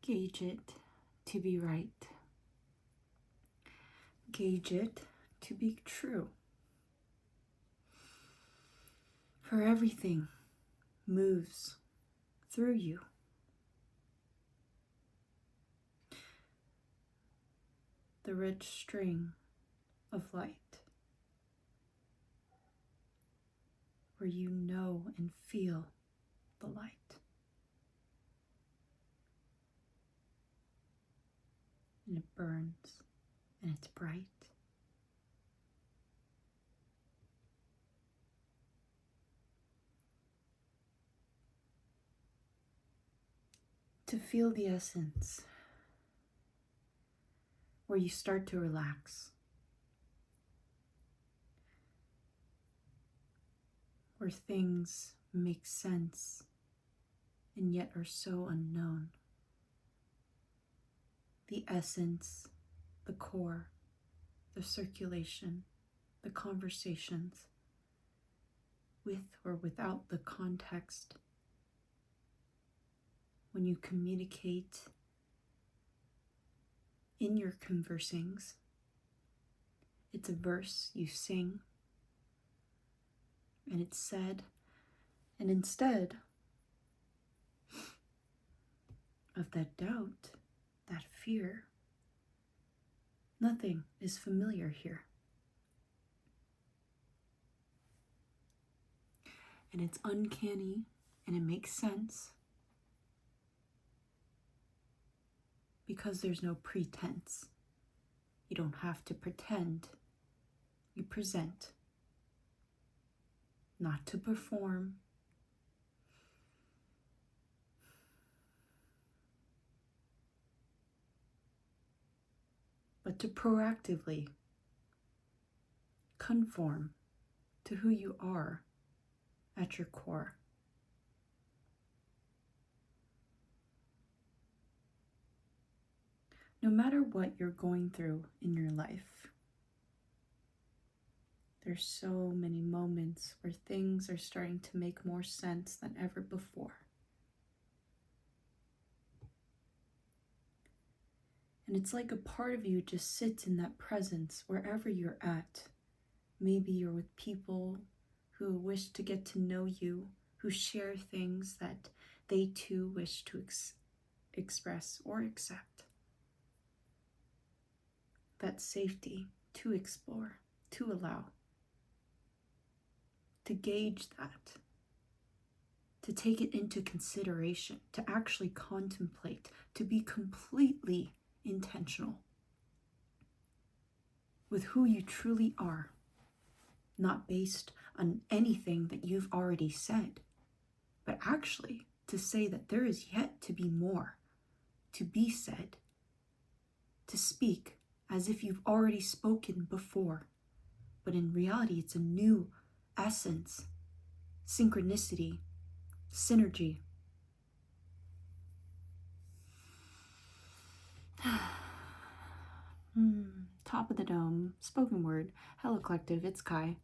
Gauge it to be right. Gauge it to be true. For everything moves through you. The rich string of light, where you know and feel the light. And it burns and it's bright. To feel the essence, where you start to relax, where things make sense and yet are so unknown. The essence, the core, the circulation, the conversations, with or without the context. When you communicate in your conversing, it's a verse you sing, and it's said, and instead of that doubt, that fear, nothing is familiar here. And it's uncanny, and it makes sense, because there's no pretense. You don't have to pretend. You present. Not to perform. But to proactively conform to who you are at your core. No matter what you're going through in your life, there's so many moments where things are starting to make more sense than ever before. And it's like a part of you just sits in that presence wherever you're at. Maybe you're with people who wish to get to know you, who share things that they too wish to express or accept. That safety to explore, to allow, to gauge that, to take it into consideration, to actually contemplate, to be completely intentional with who you truly are, not based on anything that you've already said, but actually to say that there is yet to be more to be said, to speak as if you've already spoken before, but in reality it's a new essence, synchronicity, synergy. Top of the dome, spoken word. Hello collective, it's Kai.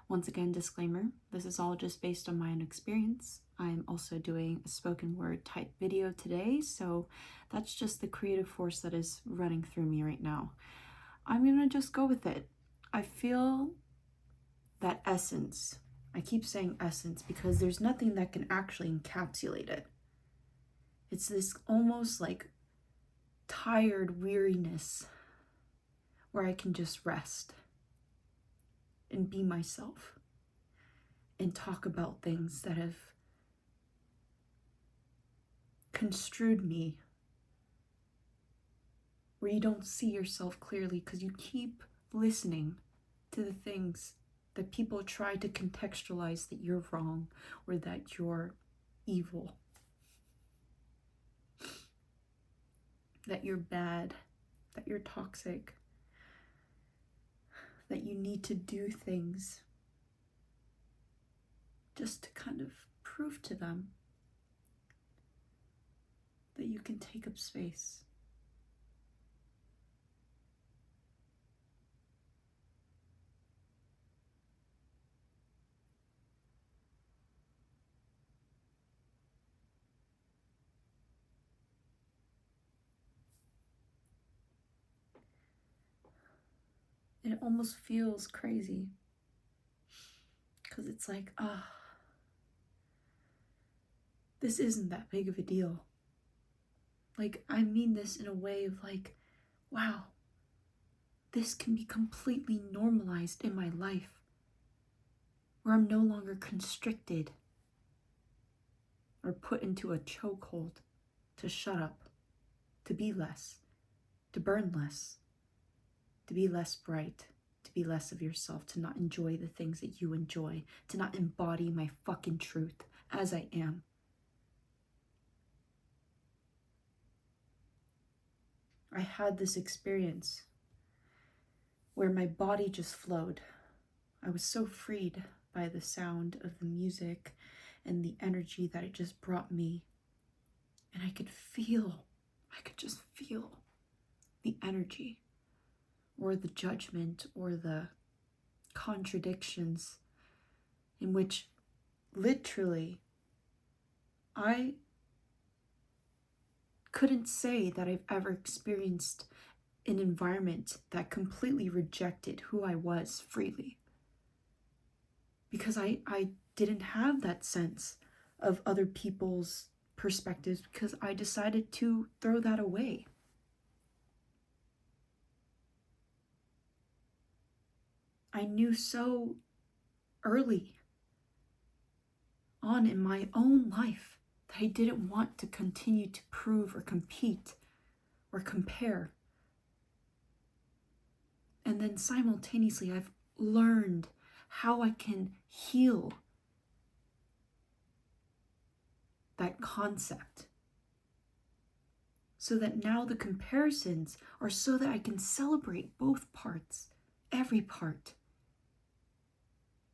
Once again, disclaimer, this is all just based on my own experience. I'm also doing a spoken word type video today, so that's just the creative force that is running through me right now. I'm gonna just go with it. I feel that essence. I keep saying essence because there's nothing that can actually encapsulate it. It's this almost like tired weariness where I can just rest and be myself and talk about things that have construed me, where you don't see yourself clearly because you keep listening to the things that people try to contextualize that you're wrong or that you're evil, that you're bad, that you're toxic, that you need to do things just to kind of prove to them that you can take up space. And it almost feels crazy. Because it's like, this isn't that big of a deal. Like, I mean this in a way of like, wow, this can be completely normalized in my life, where I'm no longer constricted or put into a chokehold to shut up, to be less, to burn less, to be less bright, to be less of yourself, to not enjoy the things that you enjoy, to not embody my fucking truth as I am. I had this experience where my body just flowed. I was so freed by the sound of the music and the energy that it just brought me. And I could just feel the energy or the judgment or the contradictions in which literally I couldn't say that I've ever experienced an environment that completely rejected who I was freely. Because I didn't have that sense of other people's perspectives because I decided to throw that away. I knew so early on in my own life that I didn't want to continue to prove or compete or compare. And then simultaneously, I've learned how I can heal that concept so that now the comparisons are so that I can celebrate both parts, every part.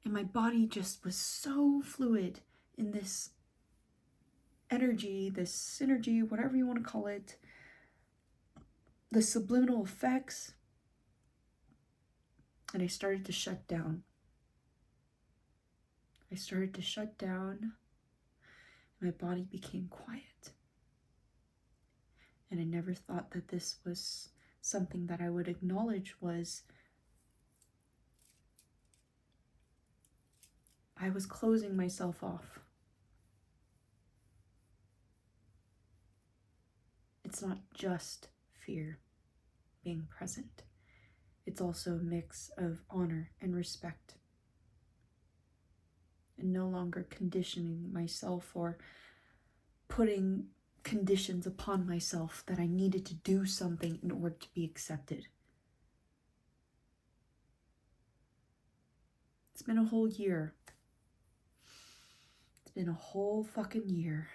And my body just was so fluid in this energy, this synergy, whatever you want to call it, the subliminal effects. And I started to shut down. I started to shut down. My body became quiet. And I never thought that this was something that I would acknowledge was I was closing myself off. It's not just fear being present. It's also a mix of honor and respect. And no longer conditioning myself or putting conditions upon myself that I needed to do something in order to be accepted. It's been a whole year. It's been a whole fucking year.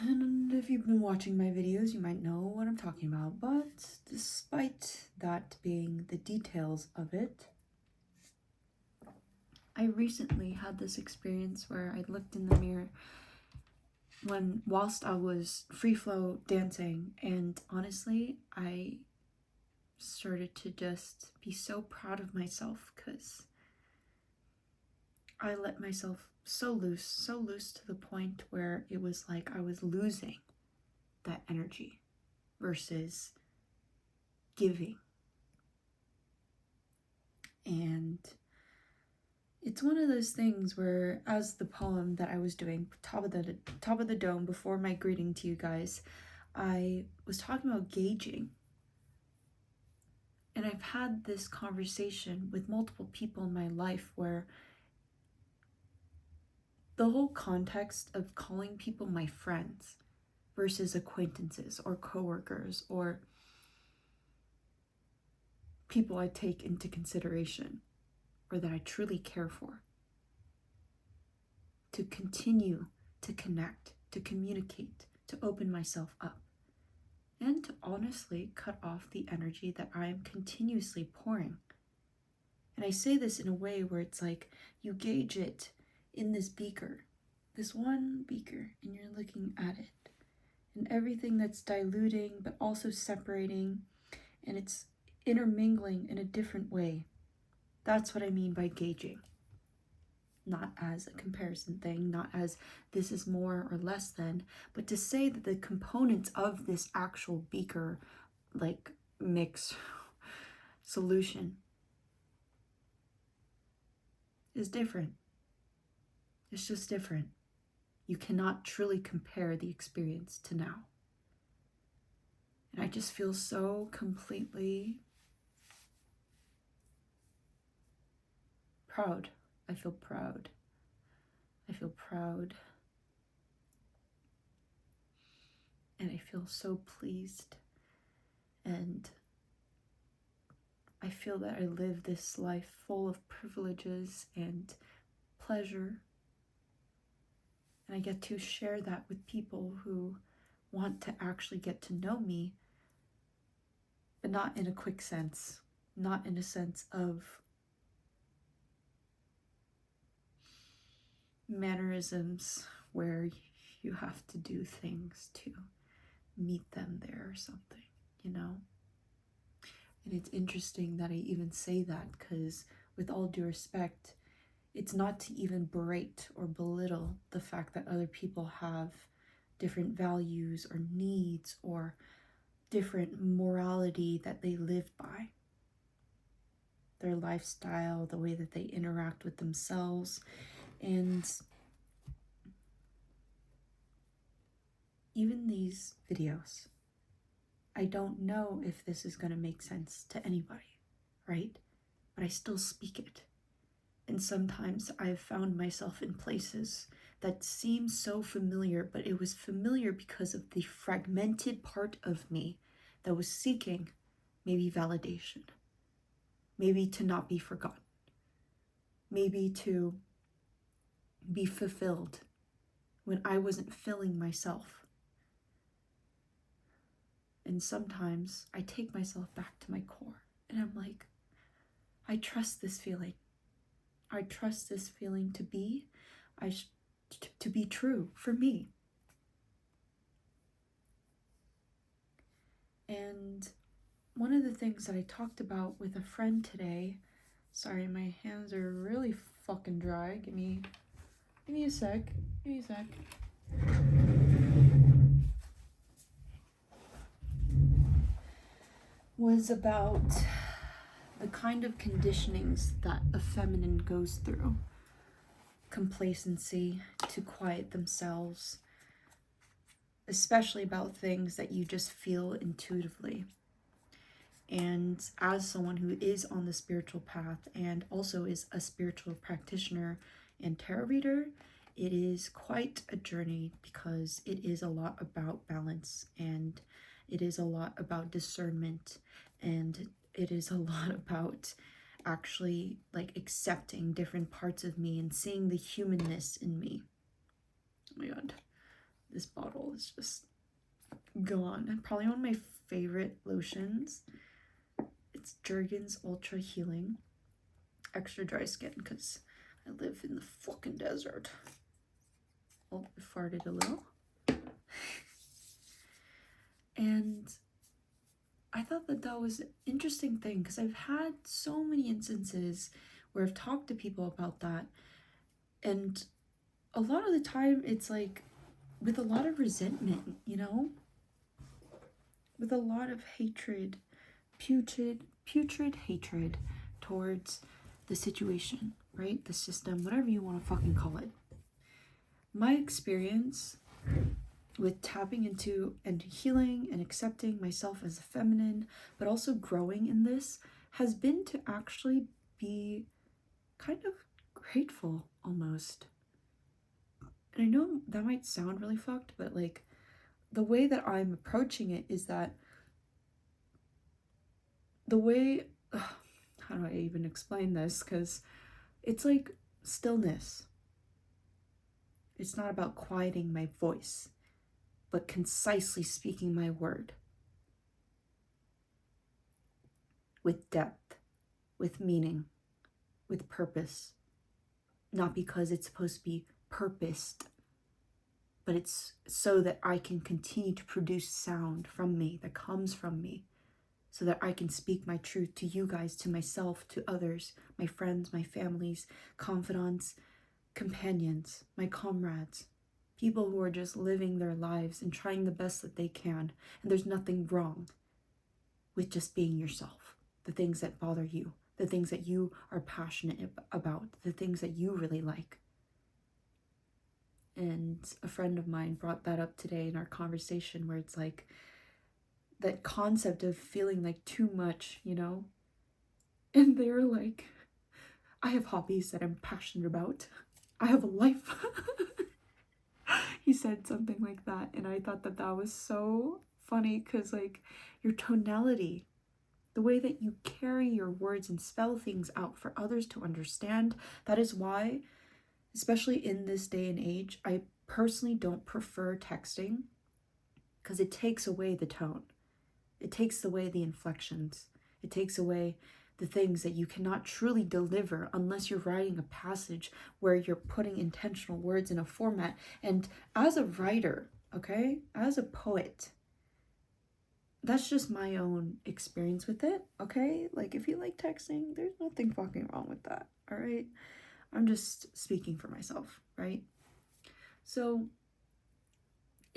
And if you've been watching my videos, you might know what I'm talking about. But despite that being the details of it, I recently had this experience where I looked in the mirror whilst I was free flow dancing, and honestly, I started to just be so proud of myself because I let myself so loose to the point where it was like I was losing that energy versus giving. And it's one of those things where, as the poem that I was doing, top of the dome, before my greeting to you guys, I was talking about gauging. And I've had this conversation with multiple people in my life where the whole context of calling people my friends versus acquaintances or coworkers or people I take into consideration or that I truly care for, to continue to connect, to communicate, to open myself up, and to honestly cut off the energy that I am continuously pouring. And I say this in a way where it's like you gauge it in this beaker, this one beaker, and you're looking at it and everything that's diluting but also separating, and it's intermingling in a different way. That's what I mean by gauging. Not as a comparison thing, not as this is more or less than, but to say that the components of this actual beaker like mix solution is different. It's just different. You cannot truly compare the experience to now. And I just feel so completely proud. I feel proud. I feel proud. And I feel so pleased. And I feel that I live this life full of privileges and pleasure. And I get to share that with people who want to actually get to know me, but not in a quick sense, not in a sense of mannerisms where you have to do things to meet them there or something, you know? And it's interesting that I even say that because, with all due respect, it's not to even berate or belittle the fact that other people have different values or needs or different morality that they live by. Their lifestyle, the way that they interact with themselves. And even these videos, I don't know if this is going to make sense to anybody, right? But I still speak it. And sometimes I've found myself in places that seem so familiar, but it was familiar because of the fragmented part of me that was seeking maybe validation, maybe to not be forgotten, maybe to be fulfilled when I wasn't filling myself. And sometimes I take myself back to my core and I'm like, I trust this feeling. I trust this feeling to be, to be true for me. And one of the things that I talked about with a friend today, sorry, my hands are really fucking dry. Give me a sec. Give me a sec. Was about the kind of conditionings that a feminine goes through. Complacency, to quiet themselves, especially about things that you just feel intuitively. And as someone who is on the spiritual path and also is a spiritual practitioner and tarot reader, it is quite a journey because it is a lot about balance and it is a lot about discernment and it is a lot about actually like accepting different parts of me and seeing the humanness in me. Oh my god, this bottle is just gone. Probably one of my favorite lotions. It's Jergens Ultra Healing Extra Dry Skin because I live in the fucking desert. Oh, I farted a little. And I thought that that was an interesting thing because I've had so many instances where I've talked to people about that, and a lot of the time it's like with a lot of resentment, you know, with a lot of hatred, putrid hatred towards the situation, right? The system, whatever you want to fucking call it. My experience with tapping into and healing and accepting myself as a feminine, but also growing in this, has been to actually be kind of grateful almost. And I know that might sound really fucked, but like the way that I'm approaching it is that the way, how do I even explain this? Because it's like stillness. It's not about quieting my voice, but concisely speaking my word. With depth, with meaning, with purpose. Not because it's supposed to be purposed, but it's so that I can continue to produce sound from me, that comes from me, so that I can speak my truth to you guys, to myself, to others, my friends, my families, confidants, companions, my comrades, people who are just living their lives and trying the best that they can, and there's nothing wrong. with just being yourself, the things that bother you, the things that you are passionate about, the things that you really like. And a friend of mine brought that up today in our conversation, where it's like that concept of feeling like too much, you know? And they're like, I have hobbies that I'm passionate about. I have a life. He said something like that, and I thought that that was so funny, because like your tonality, the way that you carry your words and spell things out for others to understand, that is why, especially in this day and age, I personally don't prefer texting, because it takes away the tone. It takes away the inflections. It takes away the things that you cannot truly deliver unless you're writing a passage where you're putting intentional words in a format. And as a writer, okay, as a poet, that's just my own experience with it, okay? Like, if you like texting, there's nothing fucking wrong with that, all right? I'm just speaking for myself, right? So,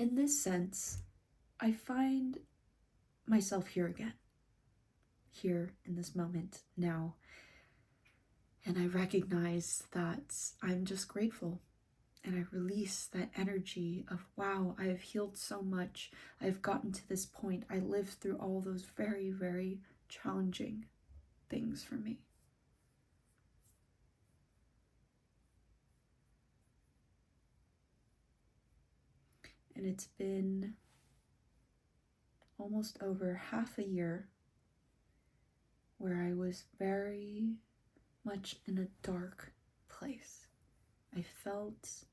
in this sense, I find myself here again, here in this moment now. And I recognize that I'm just grateful. And I release that energy of, wow, I have healed so much. I've gotten to this point. I lived through all those very, very challenging things for me. And it's been almost over half a year where I was very much in a dark place. I felt,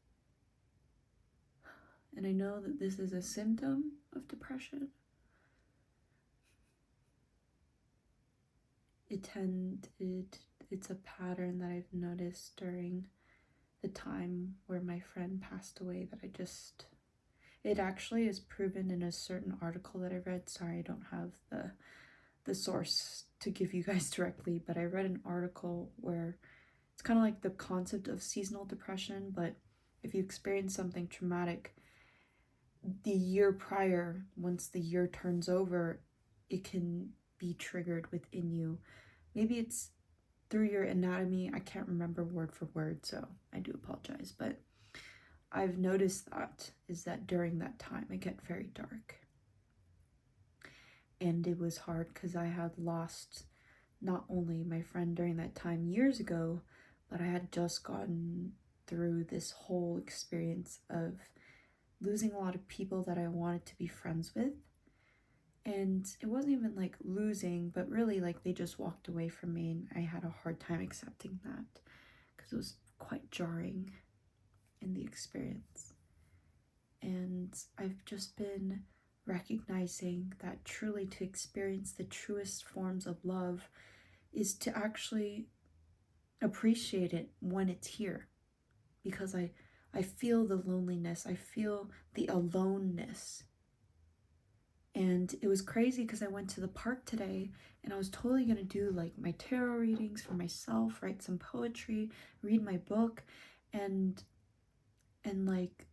and I know that this is a symptom of depression, it's a pattern that I've noticed during the time where my friend passed away, that it actually is proven in a certain article that I read. Sorry, I don't have the source to give you guys directly, but I read an article where it's kind of like the concept of seasonal depression, but if you experience something traumatic the year prior, once the year turns over, it can be triggered within you. Maybe it's through your anatomy. I can't remember word for word, so I do apologize, but I've noticed that during that time it get very dark. And it was hard because I had lost not only my friend during that time years ago, but I had just gotten through this whole experience of losing a lot of people that I wanted to be friends with. And it wasn't even like losing, but really like they just walked away from me, and I had a hard time accepting that because it was quite jarring in the experience. And I've just been recognizing that truly to experience the truest forms of love is to actually appreciate it when it's here, because I feel the loneliness, I feel the aloneness. And it was crazy because I went to the park today and I was totally gonna do like my tarot readings for myself, write some poetry, read my book, and like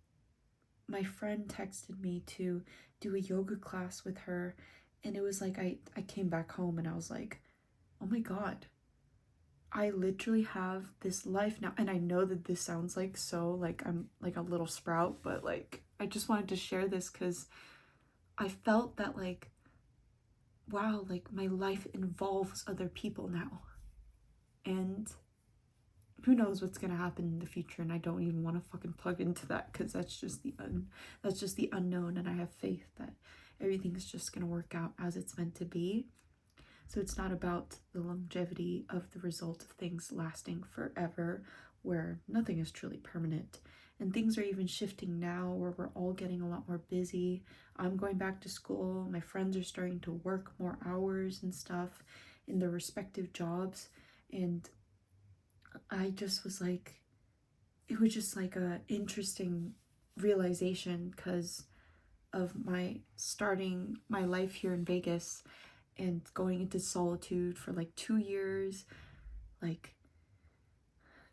my friend texted me to do a yoga class with her, and it was like I came back home and I was like, oh my god, I literally have this life now. And I know that this sounds like so like I'm like a little sprout, but like I just wanted to share this because I felt that like, wow, like my life involves other people now. And who knows what's gonna happen in the future, and I don't even want to fucking plug into that because that's just the unknown, and I have faith that everything's just gonna work out as it's meant to be. So it's not about the longevity of the result of things lasting forever, where nothing is truly permanent. And things are even shifting now where we're all getting a lot more busy. I'm going back to school. My friends are starting to work more hours and stuff in their respective jobs. And I just was like, it was just like a interesting realization because of my starting my life here in Vegas and going into solitude for like 2 years, like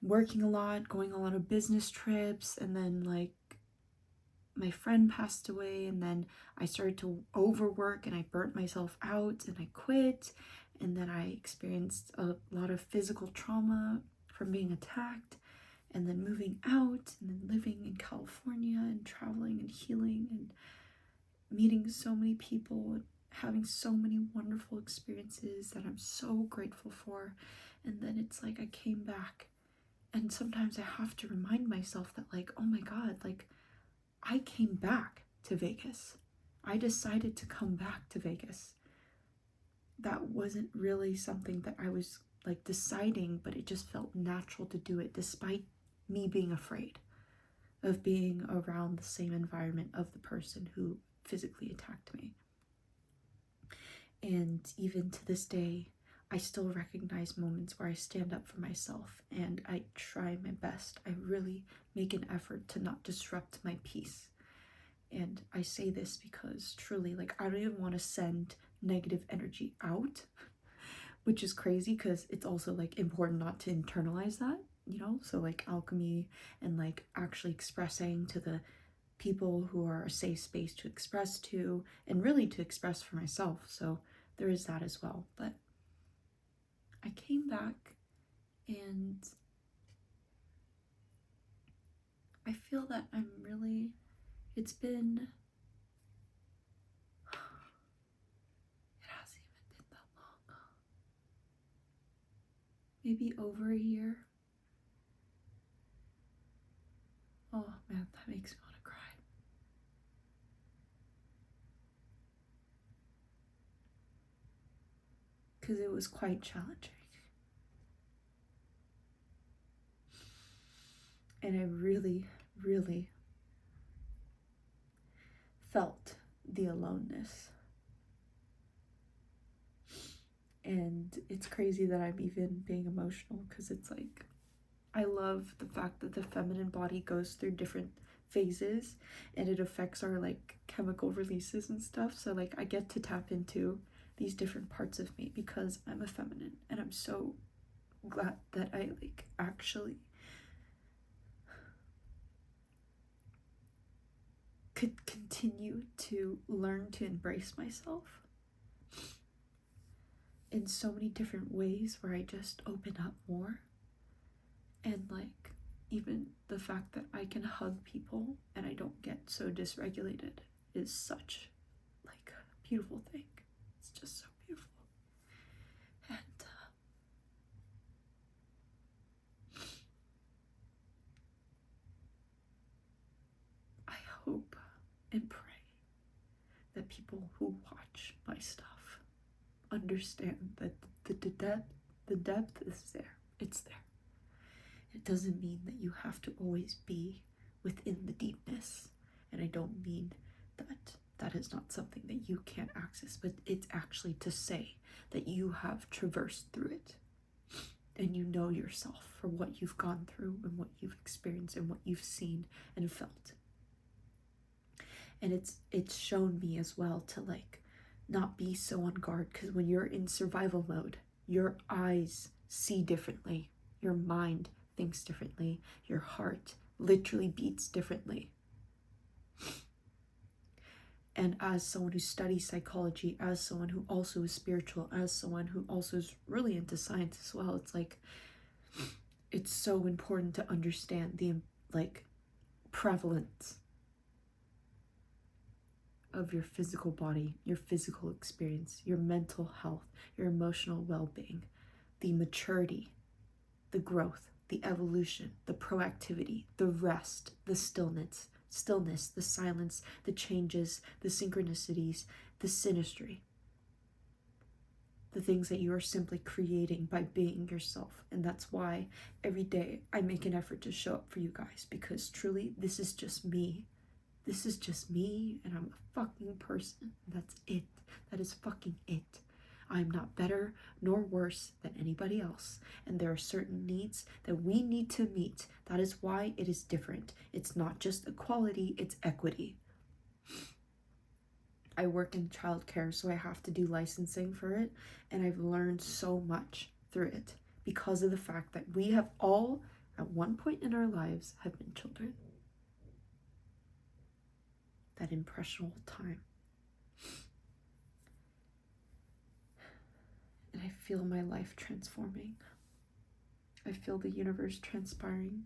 working a lot, going on a lot of business trips, and then like my friend passed away, and then I started to overwork and I burnt myself out and I quit. And then I experienced a lot of physical trauma from being attacked, and then moving out and then living in California and traveling and healing and meeting so many people and having so many wonderful experiences that I'm so grateful for. And then it's like I came back, and sometimes I have to remind myself that, like, oh my God, like, I came back to Vegas. I decided to come back to Vegas. That wasn't really something that I was like deciding, but it just felt natural to do it despite me being afraid of being around the same environment of the person who physically attacked me. And even to this day, I still recognize moments where I stand up for myself and I try my best. I really make an effort to not disrupt my peace. And I say this because truly, like, I don't even want to send negative energy out, which is crazy because it's also like important not to internalize that, you know? So like alchemy and like actually expressing to the people who are a safe space to express to, and really to express for myself. So there is that as well. But I came back and I feel that I'm really, it's been, it hasn't even been that long. Maybe over a year. Oh man, that makes me want to cry. Because it was quite challenging. And I really, really felt the aloneness. And it's crazy that I'm even being emotional because it's like, I love the fact that the feminine body goes through different phases and it affects our like chemical releases and stuff. So like I get to tap into these different parts of me because I'm a feminine, and I'm so glad that I like actually could continue to learn to embrace myself in so many different ways where I just open up more. And like even the fact that I can hug people and I don't get so dysregulated is such like a beautiful thing. It's just so beautiful. And I hope and pray that people who watch my stuff understand that the depth is there. It's there. It doesn't mean that you have to always be within the deepness, and I don't mean that that is not something that you can't access, but it's actually to say that you have traversed through it and you know yourself for what you've gone through and what you've experienced and what you've seen and felt. And it's shown me as well to like not be so on guard, because when you're in survival mode, your eyes see differently, your mind thinks differently, your heart literally beats differently. And as someone who studies psychology, as someone who also is spiritual, as someone who also is really into science as well, it's like it's so important to understand the like prevalence of your physical body, your physical experience, your mental health, your emotional well-being, the maturity, the growth, the evolution, the proactivity, the rest, the stillness, the silence, the changes, the synchronicities, the synastry, the things that you are simply creating by being yourself. And that's why every day I make an effort to show up for you guys, because truly this is just me. This is just me, and I'm a fucking person. That's it. That is fucking it. I'm not better nor worse than anybody else, and there are certain needs that we need to meet. That is why it is different. It's not just equality, it's equity. I work in childcare, so I have to do licensing for it, and I've learned so much through it because of the fact that we have all, at one point in our lives, have been children. that impressionable time. And I feel my life transforming. I feel the universe transpiring.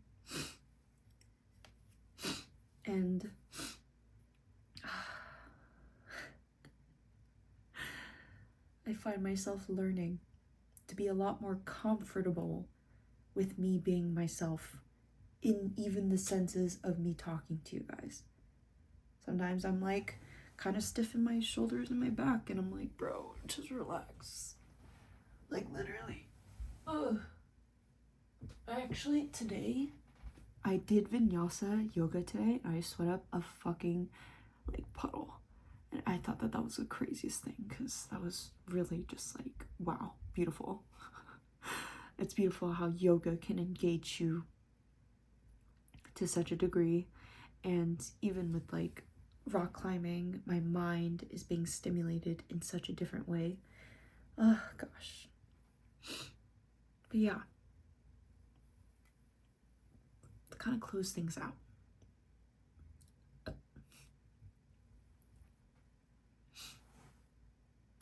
And I find myself learning to be a lot more comfortable with me being myself, in even the senses of me talking to you guys. Sometimes I'm like kind of stiff in my shoulders and my back, and I'm like, bro, just relax. Like, literally. Ugh. Actually, today, I did vinyasa yoga today, and I sweat up a fucking, like, puddle. And I thought that was the craziest thing, because that was really just like, wow, beautiful. It's beautiful how yoga can engage you to such a degree. And even with like rock climbing, my mind is being stimulated in such a different way. Oh gosh. But yeah, to kind of close things out,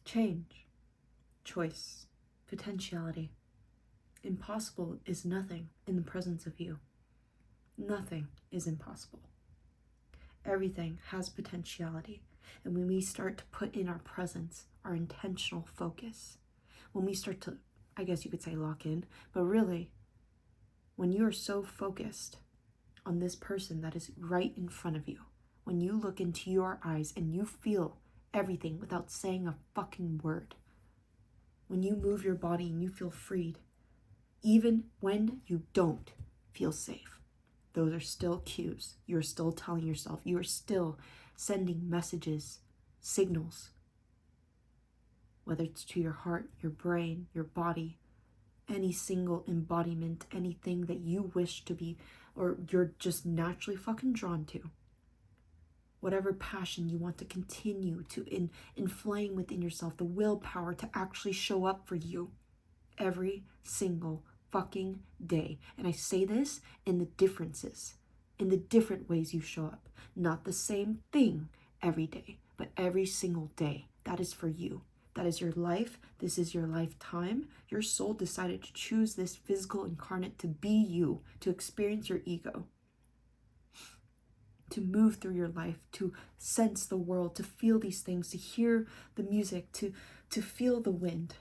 change, choice, potentiality. Impossible is nothing in the presence of you. Nothing is impossible. Everything has potentiality. And when we start to put in our presence, our intentional focus, when we start to, I guess you could say, lock in, but really, when you are so focused on this person that is right in front of you, when you look into your eyes and you feel everything without saying a fucking word, when you move your body and you feel freed, even when you don't feel safe, those are still cues. You're still telling yourself, you are still sending messages, signals, whether it's to your heart, your brain, your body, any single embodiment, anything that you wish to be, or you're just naturally fucking drawn to. Whatever passion you want to continue to inflame within yourself, the willpower to actually show up for you every single fucking day. And I say this in the differences, in the different ways you show up. Not the same thing every day, but every single day. That is for you. That is your life. This is your lifetime. Your soul decided to choose this physical incarnate to be you, to experience your ego, to move through your life, to sense the world, to feel these things, to hear the music, to feel the wind.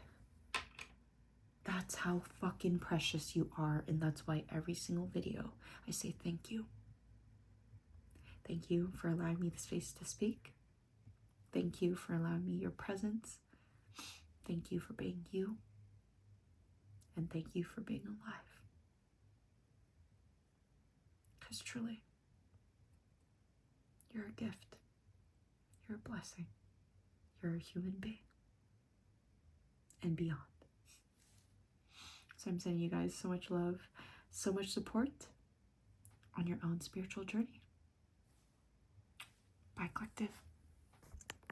That's how fucking precious you are, and that's why every single video I say thank you. Thank you for allowing me the space to speak. Thank you for allowing me your presence. Thank you for being you. And thank you for being alive. Because truly, you're a gift. You're a blessing. You're a human being. And beyond. So I'm sending you guys so much love, so much support on your own spiritual journey. Bye, collective.